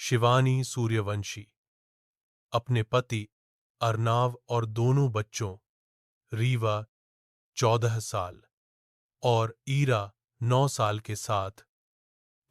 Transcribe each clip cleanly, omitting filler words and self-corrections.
शिवानी सूर्यवंशी अपने पति अर्नाव और दोनों बच्चों रीवा 14 साल और ईरा 9 साल के साथ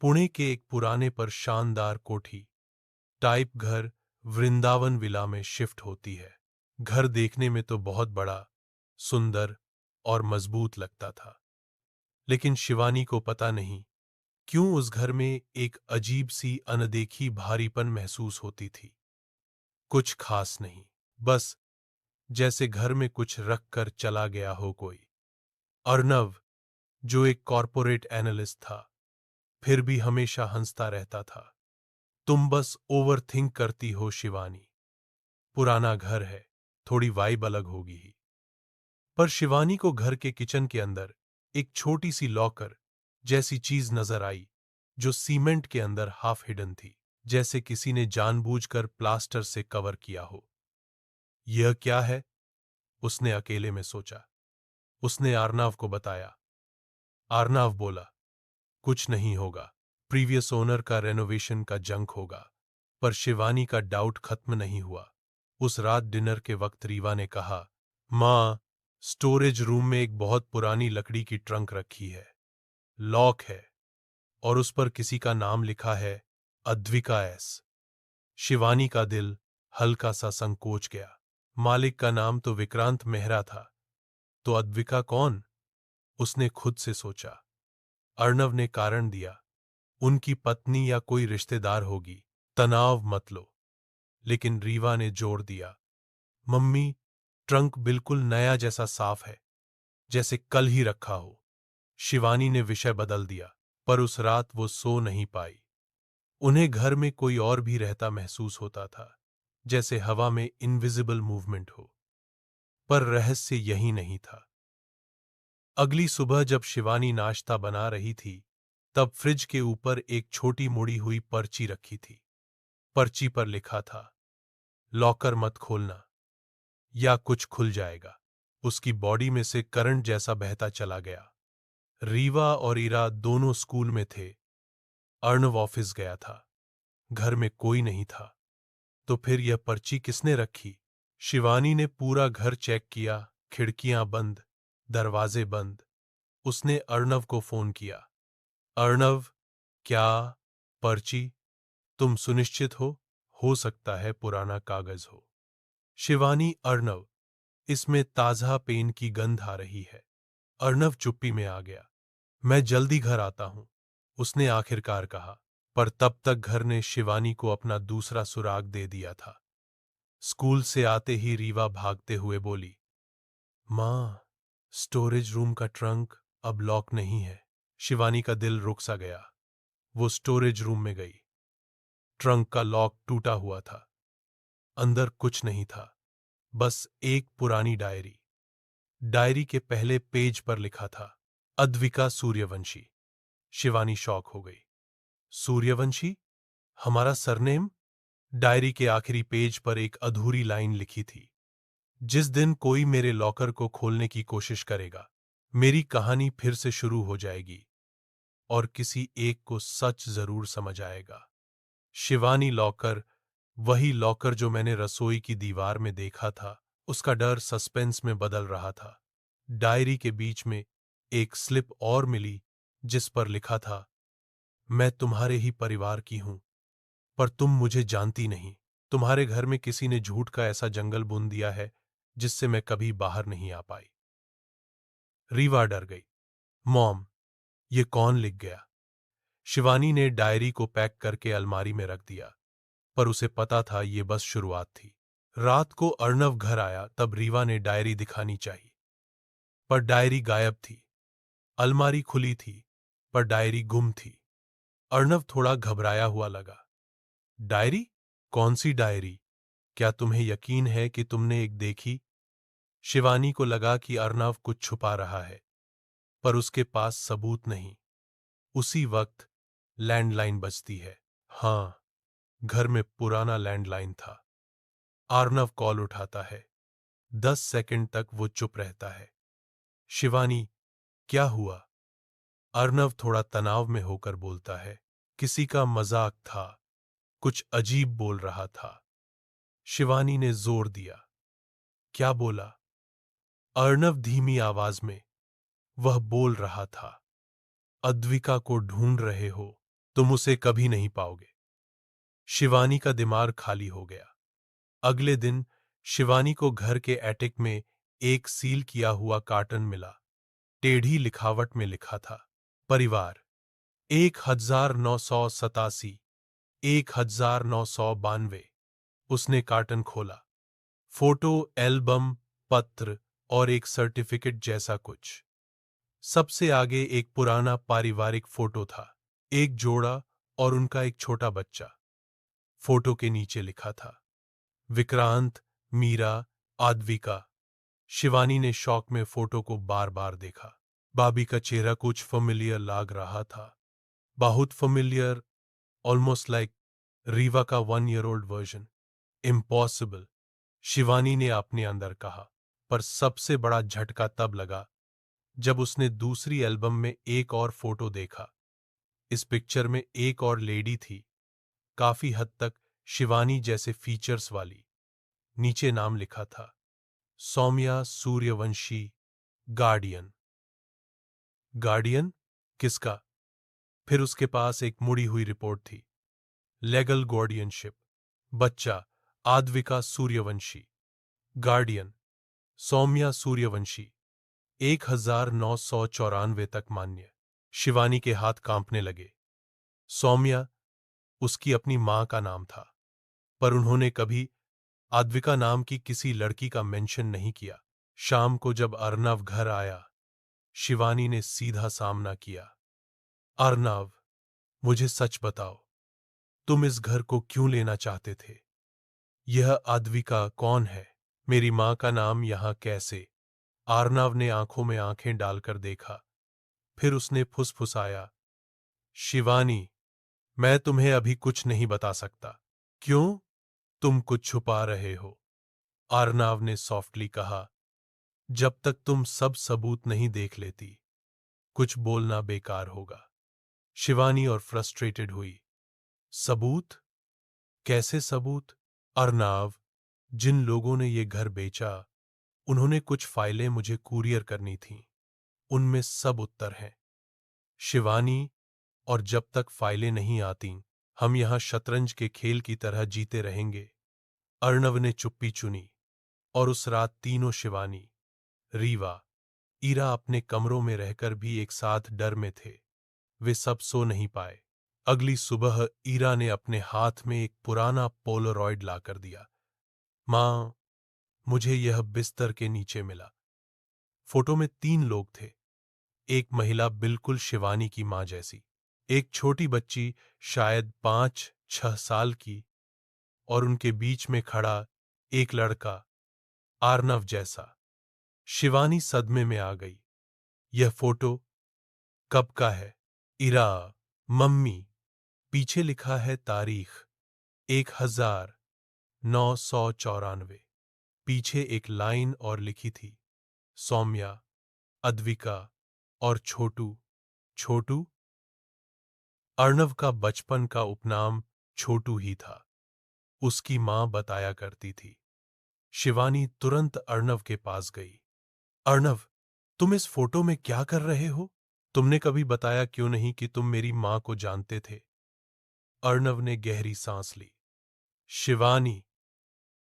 पुणे के एक पुराने पर शानदार कोठी टाइप घर वृंदावन विला में शिफ्ट होती है। घर देखने में तो बहुत बड़ा, सुंदर और मजबूत लगता था, लेकिन शिवानी को पता नहीं क्यों उस घर में एक अजीब सी अनदेखी भारीपन महसूस होती थी। कुछ खास नहीं, बस जैसे घर में कुछ रख कर चला गया हो कोई। अर्नव, जो एक कॉरपोरेट एनालिस्ट था, फिर भी हमेशा हंसता रहता था। तुम बस ओवर थिंक करती हो शिवानी, पुराना घर है, थोड़ी वाइब अलग होगी ही। पर शिवानी को घर के किचन के अंदर एक छोटी सी लॉकर जैसी चीज नजर आई, जो सीमेंट के अंदर हाफ हिडन थी, जैसे किसी ने जानबूझकर प्लास्टर से कवर किया हो। यह क्या है? उसने अकेले में सोचा। उसने आर्नाव को बताया। आर्नाव बोला, कुछ नहीं होगा, प्रीवियस ओनर का रेनोवेशन का जंक होगा। पर शिवानी का डाउट खत्म नहीं हुआ। उस रात डिनर के वक्त रीवा ने कहा, माँ, स्टोरेज रूम में एक बहुत पुरानी लकड़ी की ट्रंक रखी है, लॉक है और उस पर किसी का नाम लिखा है, अद्विका एस। शिवानी का दिल हल्का सा संकोच गया। मालिक का नाम तो विक्रांत मेहरा था, तो अद्विका कौन? उसने खुद से सोचा। अर्णव ने कारण दिया, उनकी पत्नी या कोई रिश्तेदार होगी, तनाव मत लो। लेकिन रीवा ने जोर दिया, मम्मी, ट्रंक बिल्कुल नया जैसा साफ है, जैसे कल ही रखा हो। शिवानी ने विषय बदल दिया, पर उस रात वो सो नहीं पाई। उन्हें घर में कोई और भी रहता महसूस होता था, जैसे हवा में इनविजिबल मूवमेंट हो। पर रहस्य यही नहीं था। अगली सुबह जब शिवानी नाश्ता बना रही थी, तब फ्रिज के ऊपर एक छोटी मुड़ी हुई पर्ची रखी थी। पर्ची पर लिखा था, लॉकर मत खोलना या कुछ खुल जाएगा। उसकी बॉडी में से करंट जैसा बहता चला गया। रीवा और ईरा दोनों स्कूल में थे। अर्णव ऑफिस गया था। घर में कोई नहीं था। तो फिर यह पर्ची किसने रखी? शिवानी ने पूरा घर चेक किया, खिड़कियां बंद, दरवाजे बंद। उसने अर्णव को फोन किया। अर्णव, क्या पर्ची? तुम सुनिश्चित हो सकता है पुराना कागज हो। शिवानी, अर्णव, इसमें ताजा पेन की गंध आ रही है। अर्णव चुप्पी में आ गया। मैं जल्दी घर आता हूं, उसने आखिरकार कहा। पर तब तक घर ने शिवानी को अपना दूसरा सुराग दे दिया था। स्कूल से आते ही रीवा भागते हुए बोली, माँ, स्टोरेज रूम का ट्रंक अब लॉक नहीं है। शिवानी का दिल रुक सा गया। वो स्टोरेज रूम में गई। ट्रंक का लॉक टूटा हुआ था। अंदर कुछ नहीं था, बस एक पुरानी डायरी। डायरी के पहले पेज पर लिखा था, अद्विका सूर्यवंशी। शिवानी शॉक हो गई। सूर्यवंशी? हमारा सरनेम? डायरी के आखिरी पेज पर एक अधूरी लाइन लिखी थी, जिस दिन कोई मेरे लॉकर को खोलने की कोशिश करेगा, मेरी कहानी फिर से शुरू हो जाएगी और किसी एक को सच जरूर समझ आएगा। शिवानी लॉकर, वही लॉकर जो मैंने रसोई की दीवार में देखा था। उसका डर सस्पेंस में बदल रहा था। डायरी के बीच में एक स्लिप और मिली, जिस पर लिखा था, मैं तुम्हारे ही परिवार की हूं, पर तुम मुझे जानती नहीं। तुम्हारे घर में किसी ने झूठ का ऐसा जंगल बुन दिया है, जिससे मैं कभी बाहर नहीं आ पाई। रीवा डर गई। मॉम, ये कौन लिख गया? शिवानी ने डायरी को पैक करके अलमारी में रख दिया, पर उसे पता था ये बस शुरुआत थी। रात को अर्णव घर आया, तब रीवा ने डायरी दिखानी चाहिए, पर डायरी गायब थी। अलमारी खुली थी, पर डायरी गुम थी। अर्णव थोड़ा घबराया हुआ लगा। डायरी? कौन सी डायरी? क्या तुम्हें यकीन है कि तुमने एक देखी? शिवानी को लगा कि अर्णव कुछ छुपा रहा है, पर उसके पास सबूत नहीं। उसी वक्त लैंडलाइन बजती है। हाँ, घर में पुराना लैंडलाइन था। अर्णव कॉल उठाता है। 10 सेकंड तक वो चुप रहता है। शिवानी, क्या हुआ? अर्णव थोड़ा तनाव में होकर बोलता है, किसी का मजाक था। कुछ अजीब बोल रहा था। शिवानी ने जोर दिया। क्या बोला? अर्णव धीमी आवाज में। वह बोल रहा था, अद्विका को ढूंढ रहे हो, तुम उसे कभी नहीं पाओगे। शिवानी का दिमाग खाली हो गया। अगले दिन शिवानी को घर के एटिक में एक सील किया हुआ कार्टन मिला। टेढ़ी लिखावट में लिखा था, परिवार 1987, 1992। उसने कार्टन खोला। फोटो, एल्बम, पत्र और एक सर्टिफिकेट जैसा कुछ। सबसे आगे एक पुराना पारिवारिक फोटो था, एक जोड़ा और उनका एक छोटा बच्चा। फोटो के नीचे लिखा था, विक्रांत, मीरा, आद्विका। शिवानी ने शौक में फोटो को बार बार देखा। भाभी का चेहरा कुछ फेमिलियर लग रहा था, बहुत फेमिलियर, ऑलमोस्ट लाइक रीवा का 1 year old version. Impossible, Shivani ने अपने अंदर कहा। पर सबसे बड़ा झटका तब लगा जब उसने दूसरी एल्बम में एक और फोटो देखा। इस पिक्चर में एक और लेडी थी, काफी हद तक शिवानी जैसे फीचर्स वाली। नीचे नाम लिखा था, सौम्या सूर्यवंशी, गार्डियन। गार्डियन किसका? फिर उसके पास एक मुड़ी हुई रिपोर्ट थी, लीगल गार्डियनशिप। बच्चा आद्विका सूर्यवंशी, गार्डियन सौम्या सूर्यवंशी, 1994 तक मान्य। शिवानी के हाथ कांपने लगे। सौम्या उसकी अपनी मां का नाम था, पर उन्होंने कभी आद्विका नाम की किसी लड़की का मेंशन नहीं किया। शाम को जब अर्नव घर आया, शिवानी ने सीधा सामना किया। अर्नव, मुझे सच बताओ, तुम इस घर को क्यों लेना चाहते थे? यह आद्विका कौन है? मेरी मां का नाम यहां कैसे? अर्नव ने आंखों में आंखें डालकर देखा। फिर उसने फुसफुसाया, शिवानी, मैं तुम्हें अभी कुछ नहीं बता सकता। क्यों? तुम कुछ छुपा रहे हो, अर्नव ने सॉफ्टली कहा। जब तक तुम सब सबूत नहीं देख लेती, कुछ बोलना बेकार होगा। शिवानी और फ्रस्ट्रेटेड हुई। सबूत? कैसे सबूत? अर्नव, जिन लोगों ने ये घर बेचा, उन्होंने कुछ फाइलें मुझे कुरियर करनी थीं। उनमें सब उत्तर हैं। शिवानी, और जब तक फाइलें नहीं आती, हम यहां शतरंज के खेल की तरह जीते रहेंगे। अर्णव ने चुप्पी चुनी। और उस रात तीनों, शिवानी, रीवा, ईरा, अपने कमरों में रहकर भी एक साथ डर में थे। वे सब सो नहीं पाए। अगली सुबह ईरा ने अपने हाथ में एक पुराना पोलरॉइड लाकर दिया। मां, मुझे यह बिस्तर के नीचे मिला। फोटो में 3 लोग थे। एक महिला बिल्कुल शिवानी की मां जैसी, एक छोटी बच्ची शायद 5-6 साल की, और उनके बीच में खड़ा एक लड़का, आर्नव जैसा। शिवानी सदमे में आ गई। यह फोटो कब का है? इरा, मम्मी, पीछे लिखा है तारीख 1994। पीछे एक लाइन और लिखी थी, सौम्या, अद्विका और छोटू। छोटू? अर्णव का बचपन का उपनाम छोटू ही था, उसकी मां बताया करती थी। शिवानी तुरंत अर्णव के पास गई। अर्णव, तुम इस फोटो में क्या कर रहे हो? तुमने कभी बताया क्यों नहीं कि तुम मेरी मां को जानते थे? अर्णव ने गहरी सांस ली। Shivani,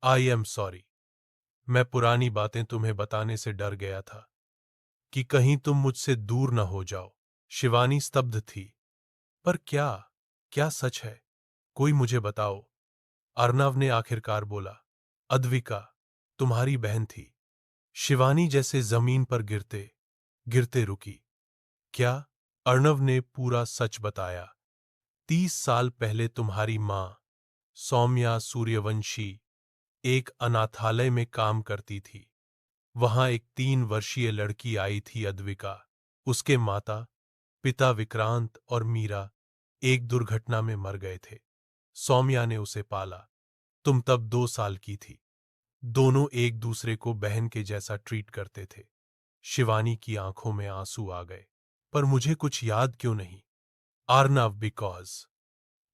I am sorry. मैं पुरानी बातें तुम्हें बताने से डर गया था कि कहीं तुम मुझसे दूर न हो जाओ। शिवानी स्तब्ध थी। पर क्या, क्या सच है? कोई मुझे बताओ। अर्णव ने आखिरकार बोला। अद्विका तुम्हारी बहन थी। शिवानी जैसे जमीन पर गिरते गिरते रुकी। क्या? अर्णव ने पूरा सच बताया। 30 साल पहले तुम्हारी मां, सौम्या सूर्यवंशी, एक अनाथालय में काम करती थी। वहां एक 3 वर्षीय लड़की आई थी, अद्विका। उसके माता पिता विक्रांत और मीरा एक दुर्घटना में मर गए थे। सौम्या ने उसे पाला। तुम तब 2 साल की थी। दोनों एक दूसरे को बहन के जैसा ट्रीट करते थे। शिवानी की आंखों में आंसू आ गए। पर मुझे कुछ याद क्यों नहीं? आर्नव, बिकॉज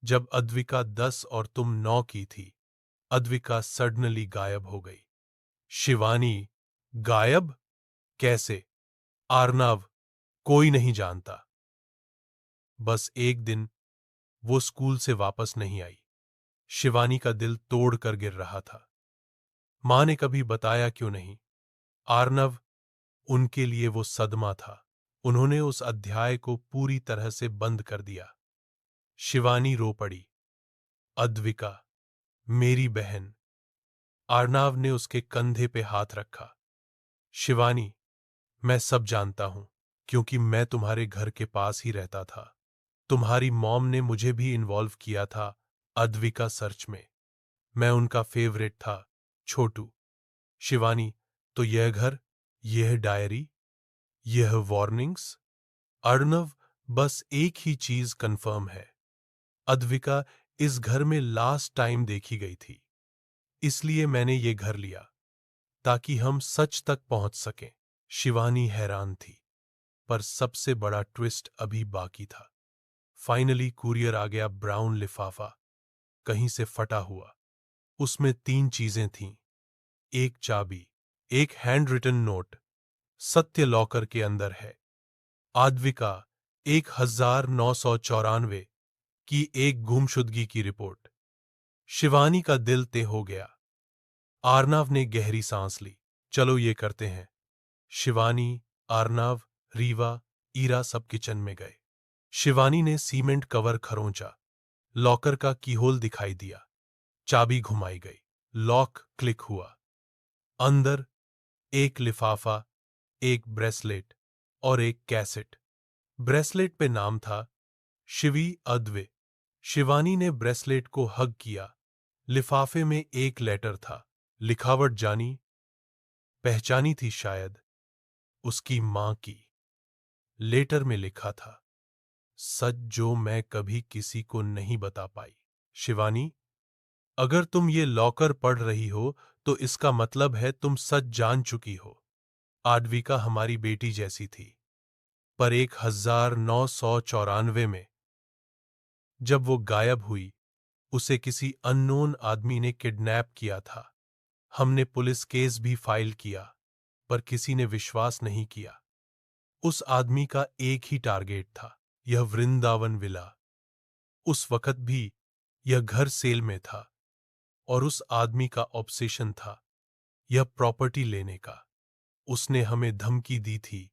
जब अद्विका 10 और तुम 9 की थी। अद्विका सडनली गायब हो गई। शिवानी गायब? कैसे? आर्नव, कोई नहीं जानता। बस एक दिन वो स्कूल से वापस नहीं आई। शिवानी का दिल तोड़ कर गिर रहा था। मां ने कभी बताया क्यों नहीं? आर्नव, उनके लिए वो सदमा था। उन्होंने उस अध्याय को पूरी तरह से बंद कर दिया। शिवानी रो पड़ी। अद्विका, मेरी बहन। आर्नाव ने उसके कंधे पे हाथ रखा। शिवानी, मैं सब जानता हूं, क्योंकि मैं तुम्हारे घर के पास ही रहता था। तुम्हारी मॉम ने मुझे भी इन्वॉल्व किया था अद्विका सर्च में। मैं उनका फेवरेट था, छोटू। शिवानी, तो यह घर, यह डायरी, यह वार्निंग्स? अर्णव, बस एक ही चीज कंफर्म है। अद्विका इस घर में लास्ट टाइम देखी गई थी। इसलिए मैंने ये घर लिया, ताकि हम सच तक पहुंच सकें। शिवानी हैरान थी, पर सबसे बड़ा ट्विस्ट अभी बाकी था। फाइनली कुरियर आ गया, ब्राउन लिफाफा, कहीं से फटा हुआ। उसमें 3 चीजें थीं। एक चाबी, एक हैंड रिटन नोट, सत्य लॉकर के अंदर है। आद्विका 1994 की एक गुमशुदगी की रिपोर्ट। शिवानी का दिल ते हो गया। आर्नाव ने गहरी सांस ली। चलो ये करते हैं। शिवानी, आर्नाव, रीवा, ईरा सब किचन में गए। शिवानी ने सीमेंट कवर खरोंचा। लॉकर का कीहोल दिखाई दिया। चाबी घुमाई गई। लॉक क्लिक हुआ। अंदर एक लिफाफा, एक ब्रेसलेट और एक कैसेट। ब्रेसलेट पे नाम था शिवी अद्वे। शिवानी ने ब्रेसलेट को हग किया। लिफाफे में एक लेटर था। लिखावट जानी पहचानी थी शायद, उसकी मां की। लेटर में लिखा था, सच जो मैं कभी किसी को नहीं बता पाई। शिवानी, अगर तुम ये लॉकर पढ़ रही हो तो इसका मतलब है तुम सच जान चुकी हो। आद्विका हमारी बेटी जैसी थी, पर 1994 में जब वो गायब हुई, उसे किसी अननोन आदमी ने किडनैप किया था। हमने पुलिस केस भी फाइल किया, पर किसी ने विश्वास नहीं किया। उस आदमी का एक ही टारगेट था, यह वृंदावन विला। उस वक्त भी यह घर सेल में था, और उस आदमी का ऑब्सेशन था यह प्रॉपर्टी लेने का। उसने हमें धमकी दी थी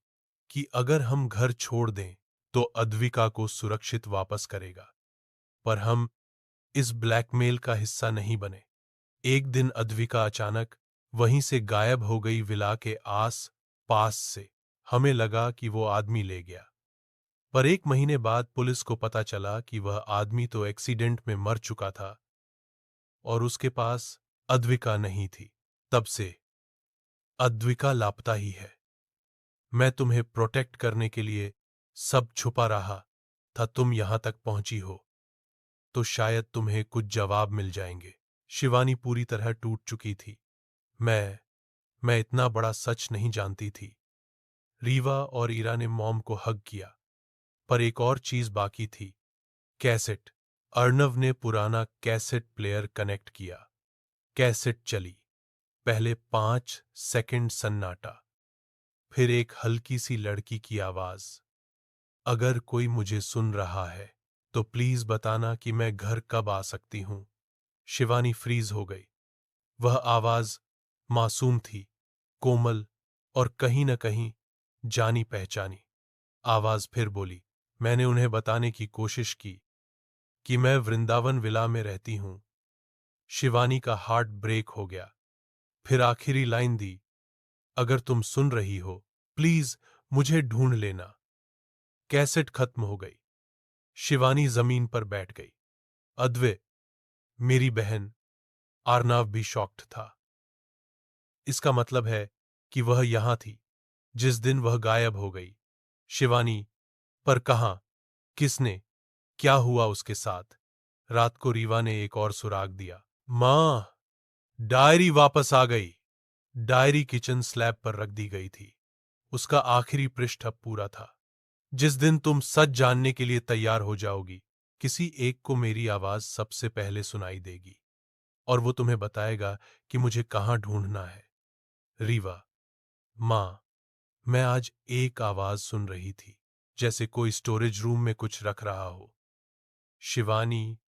कि अगर हम घर छोड़ दें तो अद्विका को सुरक्षित वापस करेगा। पर हम इस ब्लैकमेल का हिस्सा नहीं बने। एक दिन अद्विका अचानक वहीं से गायब हो गई, विला के आस पास से। हमें लगा कि वो आदमी ले गया, पर 1 महीने बाद पुलिस को पता चला कि वह आदमी तो एक्सीडेंट में मर चुका था और उसके पास अद्विका नहीं थी। तब से अद्विका लापता ही है। मैं तुम्हें प्रोटेक्ट करने के लिए सब छुपा रहा था। तुम यहां तक पहुंची हो तो शायद तुम्हें कुछ जवाब मिल जाएंगे। शिवानी पूरी तरह टूट चुकी थी। मैं इतना बड़ा सच नहीं जानती थी। रीवा और ईरा ने मॉम को हग किया, पर एक और चीज बाकी थी, कैसेट। अर्णव ने पुराना कैसेट प्लेयर कनेक्ट किया। कैसेट चली। पहले 5 सेकंड सन्नाटा, फिर एक हल्की सी लड़की की आवाज, अगर कोई मुझे सुन रहा है तो प्लीज बताना कि मैं घर कब आ सकती हूं। शिवानी फ्रीज हो गई। वह आवाज मासूम थी, कोमल और कहीं न कहीं जानी पहचानी। आवाज फिर बोली, मैंने उन्हें बताने की कोशिश की कि मैं वृंदावन विला में रहती हूं। शिवानी का हार्ट ब्रेक हो गया। फिर आखिरी लाइन दी, अगर तुम सुन रही हो प्लीज मुझे ढूंढ लेना। कैसेट खत्म हो गई। शिवानी जमीन पर बैठ गई। अद्वे, मेरी बहन। आर्नाव भी शॉक्ड था। इसका मतलब है कि वह यहां थी जिस दिन वह गायब हो गई। शिवानी, पर कहां? किसने? क्या हुआ उसके साथ? रात को रीवा ने एक और सुराग दिया। मां, डायरी वापस आ गई। डायरी किचन स्लैब पर रख दी गई थी। उसका आखिरी पृष्ठ अब पूरा था। जिस दिन तुम सच जानने के लिए तैयार हो जाओगी, किसी एक को मेरी आवाज सबसे पहले सुनाई देगी और वो तुम्हें बताएगा कि मुझे कहाँ ढूंढना है। रीवा, माँ, मैं आज एक आवाज सुन रही थी, जैसे कोई स्टोरेज रूम में कुछ रख रहा हो। शिवानी,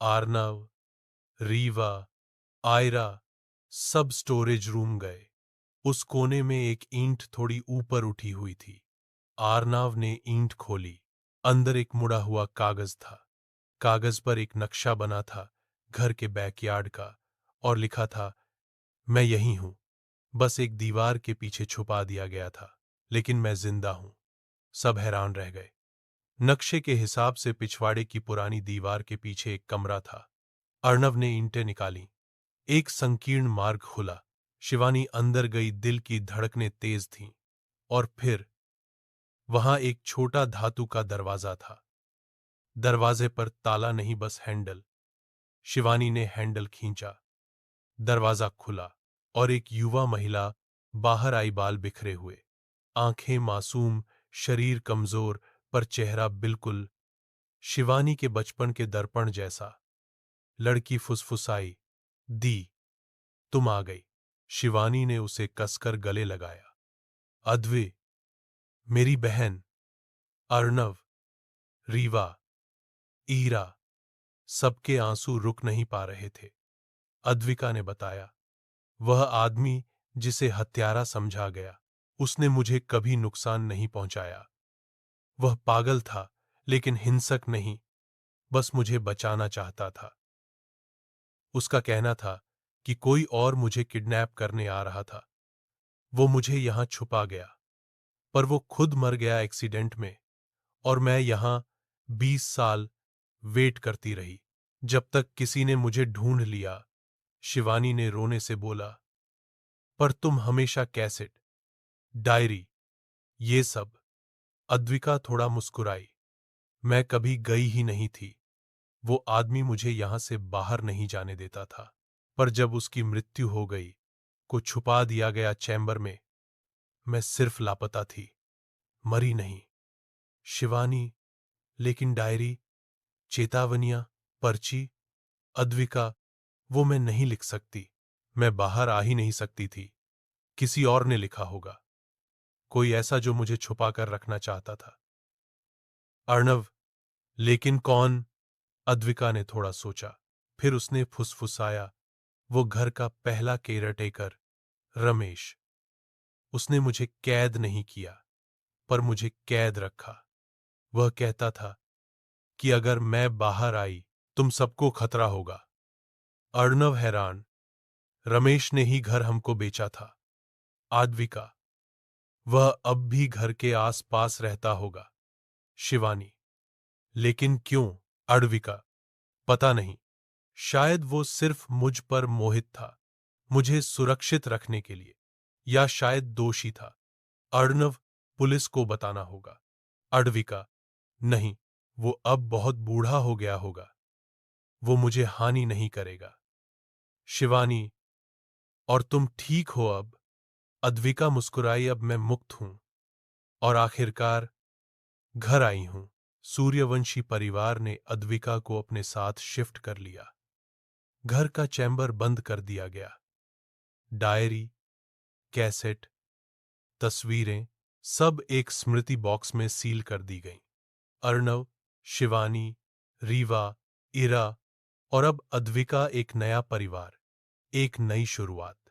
आर्नव, रीवा, आयरा सब स्टोरेज रूम गए। उस कोने में एक ईंट थोड़ी ऊपर उठी हुई थी। आर्नाव ने ईंट खोली। अंदर एक मुड़ा हुआ कागज था। कागज पर एक नक्शा बना था घर के बैकयार्ड का और लिखा था, मैं यही हूं। बस एक दीवार के पीछे छुपा दिया गया था, लेकिन मैं जिंदा हूं। सब हैरान रह गए। नक्शे के हिसाब से पिछवाड़े की पुरानी दीवार के पीछे एक कमरा था। अर्णव ने ईंटें निकाली। एक संकीर्ण मार्ग खुला। शिवानी अंदर गई, दिल की धड़कनें तेज थीं। और फिर वहां एक छोटा धातु का दरवाजा था। दरवाजे पर ताला नहीं, बस हैंडल। शिवानी ने हैंडल खींचा। दरवाजा खुला और एक युवा महिला बाहर आई, बाल बिखरे हुए, आंखें मासूम, शरीर कमजोर, पर चेहरा बिल्कुल शिवानी के बचपन के दर्पण जैसा। लड़की फुसफुसाई, दी, तुम आ गई। शिवानी ने उसे कसकर गले लगाया। अद्वै, मेरी बहन। अर्णव, रीवा, ईरा, सबके आंसू रुक नहीं पा रहे थे। अद्विका ने बताया, वह आदमी जिसे हत्यारा समझा गया, उसने मुझे कभी नुकसान नहीं पहुंचाया। वह पागल था, लेकिन हिंसक नहीं, बस मुझे बचाना चाहता था। उसका कहना था कि कोई और मुझे किडनैप करने आ रहा था। वो मुझे यहां छुपा गया, पर वो खुद मर गया एक्सीडेंट में, और मैं यहां 20 साल वेट करती रही, जब तक किसी ने मुझे ढूंढ लिया। शिवानी ने रोने से बोला, पर तुम हमेशा कैसेट, डायरी, ये सब। अद्विका थोड़ा मुस्कुराई। मैं कभी गई ही नहीं थी। वो आदमी मुझे यहां से बाहर नहीं जाने देता था। पर जब उसकी मृत्यु हो गई, को छुपा दिया गया चैम्बर में, मैं सिर्फ लापता थी, मरी नहीं। शिवानी, लेकिन डायरी, चेतावनियां, पर्ची, अद्विका, वो मैं नहीं लिख सकती। मैं बाहर आ ही नहीं सकती थी। किसी और ने लिखा होगा, कोई ऐसा जो मुझे छुपा कर रखना चाहता था। अर्णव, लेकिन कौन? अद्विका ने थोड़ा सोचा, फिर उसने फुसफुसाया, वो घर का पहला केयरटेकर, रमेश। उसने मुझे कैद नहीं किया, पर मुझे कैद रखा। वह कहता था कि अगर मैं बाहर आई, तुम सबको खतरा होगा। अर्णव हैरान, रमेश ने ही घर हमको बेचा था। आद्विका, वह अब भी घर के आस-पास रहता होगा। शिवानी, लेकिन क्यों? अडविका, पता नहीं। शायद वो सिर्फ मुझ पर मोहित था, मुझे सुरक्षित रखने के लिए, या शायद दोषी था। अर्णव, पुलिस को बताना होगा। अडविका, नहीं, वो अब बहुत बूढ़ा हो गया होगा, वो मुझे हानि नहीं करेगा। शिवानी, और तुम ठीक हो अब? अद्विका मुस्कुराई, अब मैं मुक्त हूं और आखिरकार घर आई हूं। सूर्यवंशी परिवार ने अद्विका को अपने साथ शिफ्ट कर लिया। घर का चैम्बर बंद कर दिया गया। डायरी, कैसेट, तस्वीरें सब एक स्मृति बॉक्स में सील कर दी गईं। अर्णव, शिवानी, रीवा, इरा और अब अद्विका, एक नया परिवार, एक नई शुरुआत।